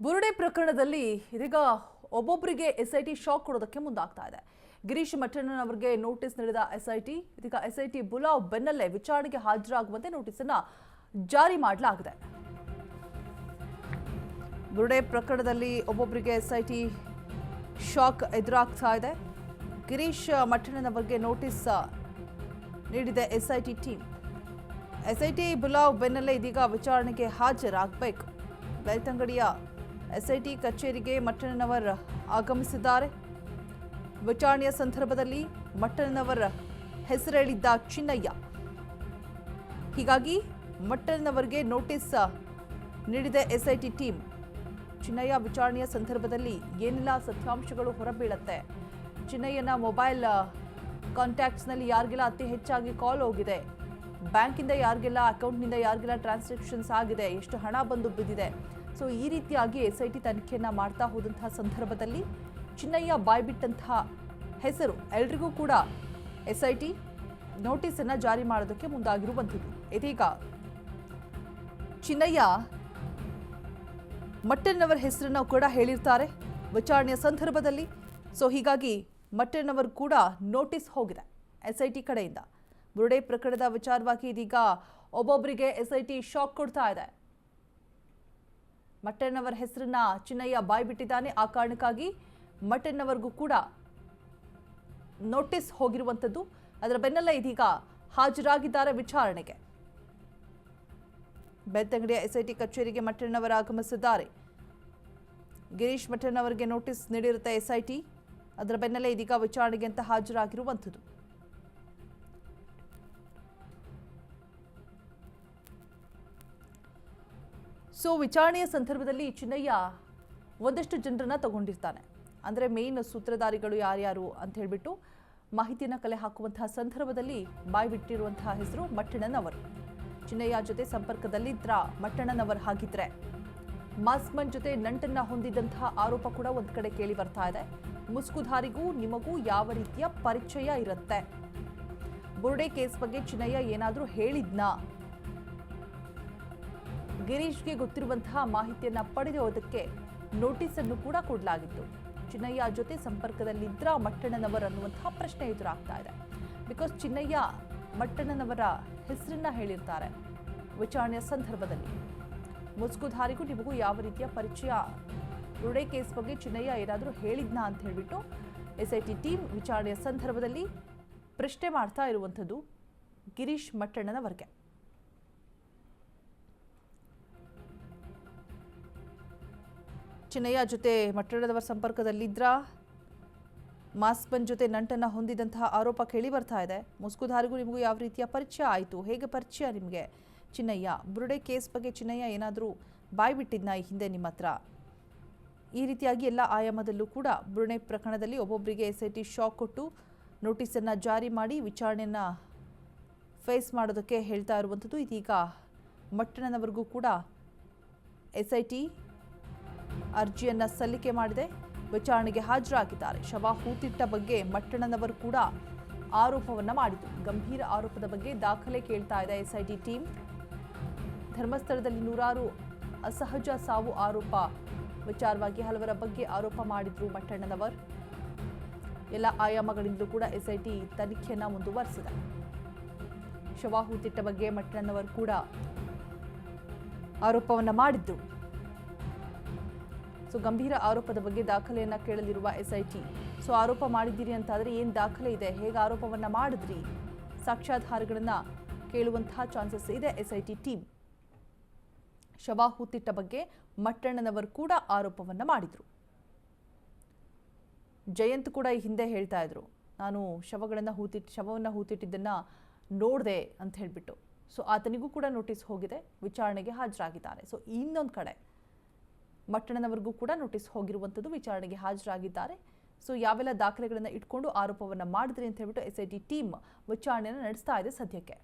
ಬುರುಡೆ ಪ್ರಕರಣದಲ್ಲಿ ಇದೀಗ ಒಬ್ಬೊಬ್ಬರಿಗೆ ಎಸ್ಐಟಿ ಶಾಕ್ ಕೊಡೋದಕ್ಕೆ ಮುಂದಾಗ್ತಾ ಇದೆ. ಗಿರೀಶ್ ಮಟ್ಟಣ್ಣನ್ ಅವರಿಗೆ ನೋಟಿಸ್ ನೀಡಿದ ಎಸ್ಐಟಿ ಇದೀಗ ಎಸ್ಐಟಿ ಬುಲಾವ್ ಬೆನ್ನಲ್ಲೇ ವಿಚಾರಣೆಗೆ ಹಾಜರಾಗುವಂತೆ ನೋಟಿಸ್ ಅನ್ನು ಜಾರಿ ಮಾಡಲಾಗಿದೆ. ಬುರುಡೆ ಪ್ರಕರಣದಲ್ಲಿ ಒಬ್ಬೊಬ್ಬರಿಗೆ ಎಸ್ಐಟಿ ಶಾಕ್ ಎದುರಾಗ್ತಾ ಇದೆ. ಗಿರೀಶ್ ಮಟ್ಟಣ್ಣನ್ ಅವರಿಗೆ ನೋಟಿಸ್ ನೀಡಿದೆ ಎಸ್ಐಟಿ ಟೀಮ್. ಎಸ್ಐಟಿ ಬುಲಾವ್ ಬೆನ್ನಲ್ಲೇ ಇದೀಗ ವಿಚಾರಣೆಗೆ ಹಾಜರಾಗಬೇಕು. ಬೆಳ್ತಂಗಡಿಯ ಎಸ್ಐಟಿ ಕಚೇರಿಗೆ ಮಟ್ಟಣ್ಣನವರ್ ಆಗಮಿಸಿದ್ದಾರೆ. ವಿಚಾರಣೆಯ ಸಂದರ್ಭದಲ್ಲಿ ಮಟ್ಟಣ್ಣನವರ ಹೆಸರೇಳಿದ್ದ ಚಿನ್ನಯ್ಯ. ಹೀಗಾಗಿ ಮಟ್ಟಣ್ಣನವರಿಗೆ ನೋಟಿಸ್ ನೀಡಿದೆ ಎಸ್ಐಟಿ ಟೀಮ್. ಚಿನ್ನಯ್ಯ ವಿಚಾರಣೆಯ ಸಂದರ್ಭದಲ್ಲಿ ಏನೆಲ್ಲ ಸತ್ಯಾಂಶಗಳು ಹೊರಬೀಳುತ್ತೆ, ಚಿನ್ನಯ್ಯನ ಮೊಬೈಲ್ ಕಾಂಟ್ಯಾಕ್ಟ್ಸ್ನಲ್ಲಿ ಯಾರಿಗೆಲ್ಲ ಅತಿ ಹೆಚ್ಚಾಗಿ ಕಾಲ್ ಹೋಗಿದೆ, ಬ್ಯಾಂಕಿಂದ ಯಾರಿಗೆಲ್ಲ ಅಕೌಂಟ್ನಿಂದ ಯಾರಿಗೆಲ್ಲ ಟ್ರಾನ್ಸಾಕ್ಷನ್ಸ್ ಆಗಿದೆ, ಎಷ್ಟು ಹಣ ಬಂದು ಬಿದ್ದಿದೆ. ಸೊ ಈ ರೀತಿಯಾಗಿ ಎಸ್ಐಟಿ ತನಿಖೆಯನ್ನು ಮಾಡ್ತಾ ಹೋದಂತಹ ಸಂದರ್ಭದಲ್ಲಿ ಚಿನ್ನಯ್ಯ ಬಾಯ್ಬಿಟ್ಟಂತಹ ಹೆಸರು ಎಲ್ರಿಗೂ ಕೂಡ ಎಸ್ಐಟಿ ನೋಟಿಸನ್ನು ಜಾರಿ ಮಾಡೋದಕ್ಕೆ ಮುಂದಾಗಿರುವಂಥದ್ದು. ಇದೀಗ ಚಿನ್ನಯ್ಯ ಮಟ್ಟಣ್ಣನವರ ಹೆಸರನ್ನು ಕೂಡ ಹೇಳಿರ್ತಾರೆ ವಿಚಾರಣೆಯ ಸಂದರ್ಭದಲ್ಲಿ. ಸೊ ಹೀಗಾಗಿ ಮಟ್ಟಣ್ಣನವರು ಕೂಡ ನೋಟಿಸ್ ಹೋಗಿದೆ ಎಸ್ಐಟಿ ಕಡೆಯಿಂದ. ಬುರುಡೆ ಪ್ರಕರಣದ ವಿಚಾರವಾಗಿ ಇದೀಗ ಒಬ್ಬೊಬ್ಬರಿಗೆ ಎಸ್ಐಟಿ ಶಾಕ್ ಕೊಡ್ತಾ ಇದೆ. ಮಟ್ಟಣ್ಣನವರ ಹೆಸರನ್ನ ಚಿನ್ನಯ್ಯ ಬಾಯ್ಬಿಟ್ಟಿದ್ದಾನೆ. ಆ ಕಾರಣಕ್ಕಾಗಿ ಮಟ್ಟಣ್ಣನವರಿಗೂ ಕೂಡ ನೋಟಿಸ್ ಹೋಗಿರುವಂಥದ್ದು. ಅದರ ಬೆನ್ನಲ್ಲೇ ಇದೀಗ ಹಾಜರಾಗಿದ್ದಾರೆ ವಿಚಾರಣೆಗೆ. ಬೆಳ್ತಂಗಡಿಯ ಎಸ್ಐಟಿ ಕಚೇರಿಗೆ ಮಟ್ಟಣ್ಣನವರು ಆಗಮಿಸಿದ್ದಾರೆ. ಗಿರೀಶ್ ಮಟ್ಟಣ್ಣನವರಿಗೆ ನೋಟಿಸ್ ನೀಡಿರುತ್ತೆ ಎಸ್ಐಟಿ. ಅದರ ಬೆನ್ನಲ್ಲೇ ಇದೀಗ ವಿಚಾರಣೆಗೆ ಅಂತ ಹಾಜರಾಗಿರುವಂಥದ್ದು. ಸೊ ವಿಚಾರಣೆಯ ಸಂದರ್ಭದಲ್ಲಿ ಚಿನ್ನಯ್ಯ ಒಂದಷ್ಟು ಜನರನ್ನ ತಗೊಂಡಿರ್ತಾನೆ. ಅಂದರೆ ಮೇನ್ ಸೂತ್ರಧಾರಿಗಳು ಯಾರ್ಯಾರು ಅಂತ ಹೇಳ್ಬಿಟ್ಟು ಮಾಹಿತಿಯನ್ನು ಕಲೆ ಹಾಕುವಂತಹ ಸಂದರ್ಭದಲ್ಲಿ ಬಾಯ್ಬಿಟ್ಟಿರುವಂತಹ ಹೆಸರು ಮಟ್ಟಣ್ಣನವರು. ಚಿನ್ನಯ್ಯ ಜೊತೆ ಸಂಪರ್ಕದಲ್ಲಿದ್ರ ಮಟ್ಟಣ್ಣನವರು ಹಾಗಿದ್ರೆ ಮಾಸ್ಮನ್ ಜೊತೆ ನಂಟನ್ನ ಹೊಂದಿದಂತಹ ಆರೋಪ ಕೂಡ ಒಂದು ಕಡೆ ಕೇಳಿ ಬರ್ತಾ ಇದೆ. ಮುಸ್ಕುಧಾರಿಗೂ ನಿಮಗೂ ಯಾವ ರೀತಿಯ ಪರಿಚಯ ಇರುತ್ತೆ? ಬುರುಡೆ ಕೇಸ್ ಬಗ್ಗೆ ಚಿನ್ನಯ್ಯ ಏನಾದರೂ ಹೇಳಿದ್ನಾ? ಗಿರೀಶ್ಗೆ ಗೊತ್ತಿರುವಂತಹ ಮಾಹಿತಿಯನ್ನ ಪಡೆಯೋದಕ್ಕೆ ನೋಟಿಸ್ ಅನ್ನು ಕೂಡ ಕೊಡಲಾಗಿತ್ತು. ಚಿನ್ನಯ್ಯ ಜೊತೆ ಸಂಪರ್ಕದಲ್ಲಿದ್ರ ಮಟ್ಟಣ್ಣನವರ್ ಅನ್ನುವಂತಹ ಪ್ರಶ್ನೆ ಎದುರಾಗ್ತಾ ಇದೆ. ಬಿಕಾಸ್ ಚಿನ್ನಯ್ಯ ಮಟ್ಟಣ್ಣನವರ ಹೆಸರನ್ನ ಹೇಳಿರ್ತಾರೆ ವಿಚಾರಣೆಯ ಸಂದರ್ಭದಲ್ಲಿ. ಮುಸ್ಕುಧಾರಿಗೂ ನಿಮಗೂ ಯಾವ ರೀತಿಯ ಪರಿಚಯ, ಬುರುಡೆ ಕೇಸ್ ಬಗ್ಗೆ ಚಿನ್ನಯ್ಯ ಏನಾದರೂ ಹೇಳಿದ್ನಾ ಅಂತ ಹೇಳ್ಬಿಟ್ಟು ಎಸ್ಐಟಿ ಟೀಮ್ ವಿಚಾರಣೆಯ ಸಂದರ್ಭದಲ್ಲಿ ಪ್ರಶ್ನೆ ಮಾಡ್ತಾ ಇರುವಂಥದ್ದು ಗಿರೀಶ್ ಮಟ್ಟಣ್ಣನವರಿಗೆ. ಚಿನ್ನಯ್ಯ ಜೊತೆ ಮಟ್ಟಣ್ಣನವರ ಸಂಪರ್ಕದಲ್ಲಿದ್ರ, ಮಾಸ್ಮನ್ ಜೊತೆ ನಂಟನ್ನ ಹೊಂದಿದಂತಹ ಆರೋಪ ಕೇಳಿ ಬರ್ತಾ ಇದೆ. ಮುಸ್ಕುಧಾರಿಗೂ ನಿಮಗೂ ಯಾವ ರೀತಿಯ ಪರಿಚಯ ಆಯಿತು, ಹೇಗೆ ಪರಿಚಯ ನಿಮಗೆ ಚಿನ್ನಯ್ಯ? ಬುರುಡೆ ಕೇಸ್ ಬಗ್ಗೆ ಚಿನ್ನಯ್ಯ ಏನಾದರೂ ಬಾಯ್ಬಿಟ್ಟಿದ್ನಾ ಈ ಹಿಂದೆ ನಿಮ್ಮ ಹತ್ರ? ಈ ರೀತಿಯಾಗಿ ಎಲ್ಲ ಆಯಾಮದಲ್ಲೂ ಕೂಡ ಬುರುಡೆ ಪ್ರಕರಣದಲ್ಲಿ ಒಬ್ಬೊಬ್ಬರಿಗೆ ಎಸ್ಐಟಿ ಶಾಕ್ ಕೊಟ್ಟು ನೋಟಿಸನ್ನು ಜಾರಿ ಮಾಡಿ ವಿಚಾರಣೆಯನ್ನು ಫೇಸ್ ಮಾಡೋದಕ್ಕೆ ಹೇಳ್ತಾ ಇರುವಂಥದ್ದು. ಇದೀಗ ಮಟ್ಟಣ್ಣನವರಿಗೂ ಕೂಡ ಎಸ್ಐಟಿ ಅರ್ಜಿಯನ್ನು ಸಲ್ಲಿಕೆ ಮಾಡಿದೆ. ವಿಚಾರಣೆಗೆ ಹಾಜರಾಗಿದ್ದಾರೆ. ಶವ ಹೂತಿಟ್ಟ ಬಗ್ಗೆ ಮಟ್ಟಣ್ಣನವರು ಕೂಡ ಆರೋಪವನ್ನು ಮಾಡಿದರು. ಗಂಭೀರ ಆರೋಪದ ಬಗ್ಗೆ ದಾಖಲೆ ಕೇಳ್ತಾ ಇದೆ ಎಸ್ಐಟಿ ಟೀಮ್. ಧರ್ಮಸ್ಥಳದಲ್ಲಿ ನೂರಾರು ಅಸಹಜ ಸಾವು ಆರೋಪ ವಿಚಾರವಾಗಿ ಹಲವರ ಬಗ್ಗೆ ಆರೋಪ ಮಾಡಿದ್ರು ಮಟ್ಟಣ್ಣನವರ್. ಎಲ್ಲ ಆಯಾಮಗಳಿಂದಲೂ ಕೂಡ ಎಸ್ಐಟಿ ತನಿಖೆಯನ್ನು ಮುಂದುವರೆಸಿದೆ. ಶವ ಹೂತಿಟ್ಟ ಬಗ್ಗೆ ಮಟ್ಟಣ್ಣನವರು ಕೂಡ ಆರೋಪವನ್ನು ಮಾಡಿದ್ರು. ಸೊ ಗಂಭೀರ ಆರೋಪದ ಬಗ್ಗೆ ದಾಖಲೆಯನ್ನು ಕೇಳಲಿರುವ ಎಸ್ಐಟಿ. ಸೊ ಆರೋಪ ಮಾಡಿದ್ದೀರಿ ಅಂತಾದರೆ ಏನು ದಾಖಲೆ ಇದೆ, ಹೇಗೆ ಆರೋಪವನ್ನು ಮಾಡಿದ್ರಿ, ಸಾಕ್ಷ್ಯಾಧಾರಗಳನ್ನು ಕೇಳುವಂತಹ ಚಾನ್ಸಸ್ ಇದೆ ಎಸ್ಐಟಿ ಟೀಮ್. ಶವ ಹೂತಿಟ್ಟ ಬಗ್ಗೆ ಮಟ್ಟಣ್ಣನವರು ಕೂಡ ಆರೋಪವನ್ನು ಮಾಡಿದರು. ಜಯಂತ್ ಕೂಡ ಈ ಹಿಂದೆ ಹೇಳ್ತಾ ಇದ್ರು, ನಾನು ಶವವನ್ನು ಹೂತಿಟ್ಟಿದ್ದನ್ನು ನೋಡಿದೆ ಅಂತ ಹೇಳಿಬಿಟ್ಟು. ಸೊ ಆತನಿಗೂ ಕೂಡ ನೋಟಿಸ್ ಹೋಗಿದೆ, ವಿಚಾರಣೆಗೆ ಹಾಜರಾಗಿದ್ದಾರೆ. ಸೊ ಇನ್ನೊಂದು ಕಡೆ ಮಟ್ಟಣ್ಣನವರಿಗೂ ಕೂಡ ನೋಟಿಸ್ ಹೋಗಿರುವಂಥದ್ದು, ವಿಚಾರಣೆಗೆ ಹಾಜರಾಗಿದ್ದಾರೆ. ಸೊ ಯಾವೆಲ್ಲ ದಾಖಲೆಗಳನ್ನು ಇಟ್ಕೊಂಡು ಆರೋಪವನ್ನು ಮಾಡಿದ್ರಿ ಅಂತ ಹೇಳ್ಬಿಟ್ಟು ಎಸ್ಐಟಿ ಟೀಮ್ ವಿಚಾರಣೆಯನ್ನು ನಡೆಸ್ತಾ ಇದೆ ಸದ್ಯಕ್ಕೆ.